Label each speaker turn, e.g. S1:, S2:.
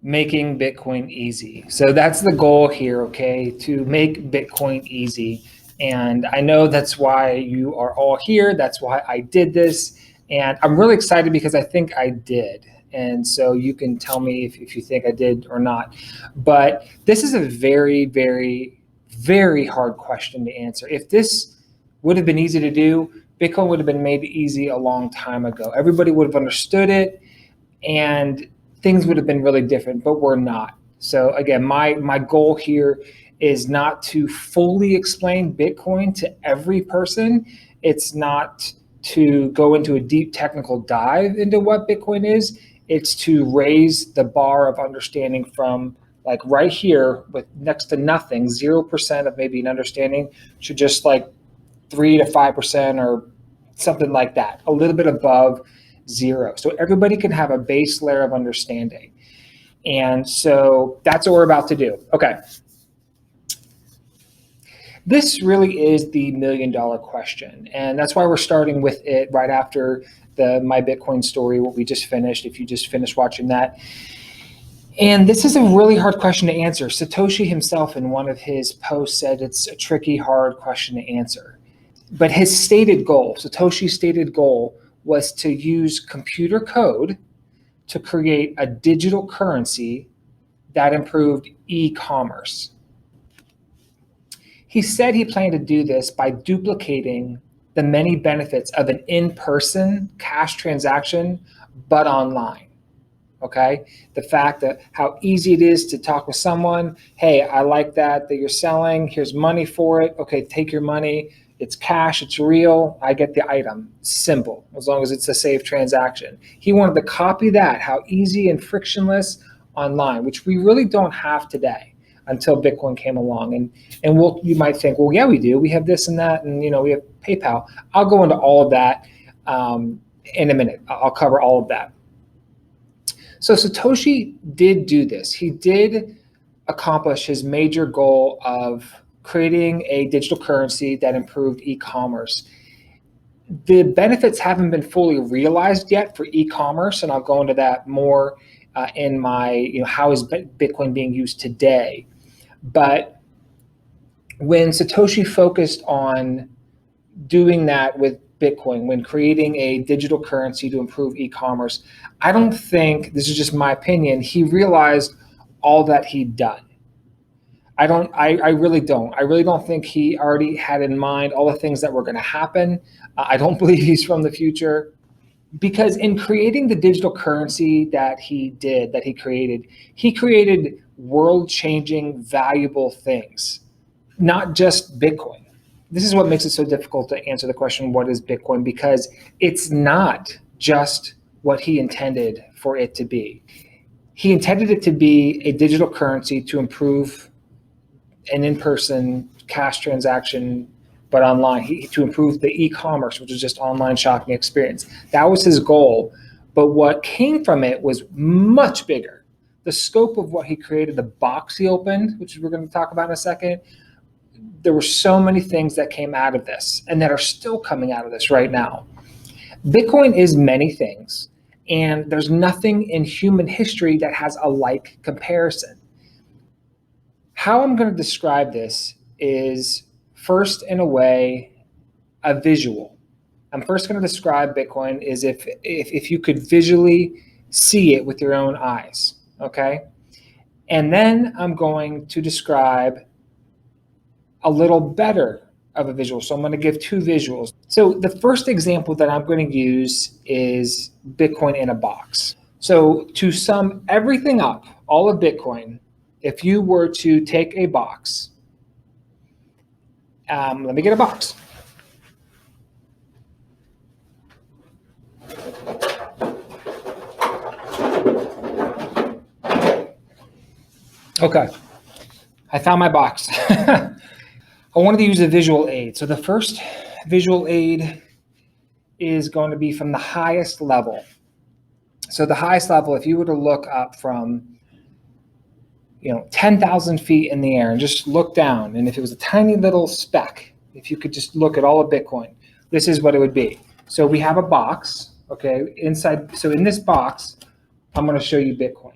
S1: making Bitcoin easy. So that's the goal here, okay, to make Bitcoin easy. And I know that's why you are all here. That's why I did this. And I'm really excited because I think I did. And so you can tell me if you think I did or not. But this is a very, very, very hard question to answer. If this would have been easy to do, Bitcoin would have been made easy a long time ago. Everybody would have understood it and things would have been really different, but we're not. So again, my goal here is not to fully explain Bitcoin to every person. It's not to go into a deep technical dive into what Bitcoin is. It's to raise the bar of understanding from like right here with next to nothing, 0% of maybe an understanding to just like 3 to 5% or something like that, a little bit above zero. So everybody can have a base layer of understanding. And so that's what we're about to do. Okay. This really is the $1 million question. And that's why we're starting with it right after the My Bitcoin story, what we just finished, if you just finished watching that. And this is a really hard question to answer. Satoshi himself in one of his posts said it's a tricky, hard question to answer. But his stated goal, Satoshi's stated goal, was to use computer code to create a digital currency that improved e-commerce. He said he planned to do this by duplicating the many benefits of an in-person cash transaction, but online. Okay, the fact that how easy it is to talk with someone. Hey, I like that you're selling. Here's money for it. Okay, take your money. It's cash, it's real, I get the item. Simple, as long as it's a safe transaction. He wanted to copy that, how easy and frictionless online, which we really don't have today until Bitcoin came along. And you might think, well, yeah, we do. We have this and that, and we have PayPal. I'll go into all of that in a minute. I'll cover all of that. So Satoshi did do this. He did accomplish his major goal of creating a digital currency that improved e-commerce. The benefits haven't been fully realized yet for e-commerce, and I'll go into that more in my, how is Bitcoin being used today. But when Satoshi focused on doing that with Bitcoin, when creating a digital currency to improve e-commerce, I don't think, this is just my opinion, he realized all that he'd done. I really don't. I really don't think he already had in mind all the things that were going to happen. I don't believe he's from the future, because in creating the digital currency that he created world-changing, valuable things, not just Bitcoin. This is what makes it so difficult to answer the question, what is Bitcoin? Because it's not just what he intended for it to be. He intended it to be a digital currency to improve an in-person cash transaction, but online, to improve the e-commerce, which is just online shopping experience. That was his goal. But what came from it was much bigger. The scope of what he created, the box he opened, which we're going to talk about in a second, there were so many things that came out of this and that are still coming out of this right now. Bitcoin is many things, and there's nothing in human history that has a like comparison. How I'm going to describe this is first, in a way, a visual. I'm first going to describe Bitcoin as if you could visually see it with your own eyes, okay? And then I'm going to describe a little better of a visual. So I'm going to give two visuals. So the first example that I'm going to use is Bitcoin in a box. So to sum everything up, all of Bitcoin, if you were to take a box, let me get a box. Okay, I found my box. I wanted to use a visual aid. So the first visual aid is going to be from the highest level. So the highest level, if you were to look up from 10,000 feet in the air and just look down, and if it was a tiny little speck, if you could just look at all of Bitcoin, this is what it would be. So we have a box, okay, inside. So in this box, I'm going to show you Bitcoin.